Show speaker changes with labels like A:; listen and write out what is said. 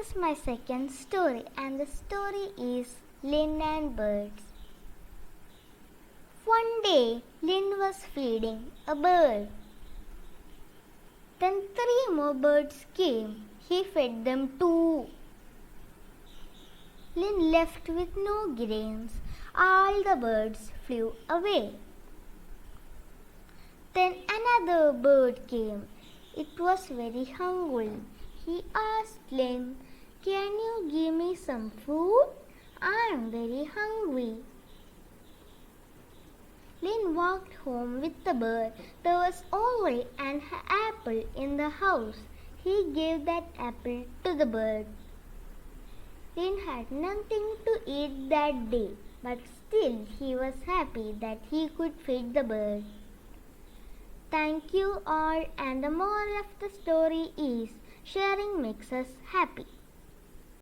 A: is my second story, and the story is Lynn and Birds. One day, Lynn was feeding a bird. Then 3 more birds came. He fed them too. Lynn left with no grains. All the birds flew away. Then another bird came. It was very hungry. He asked Lynn, "Can you give me some food? I am very hungry." Lynn walked home with the bird. There was only an apple in the house. He gave that apple to the bird. Lynn had nothing to eat that day, but still he was happy that he could feed the bird. Thank you all, and the moral of the story is sharing makes us happy.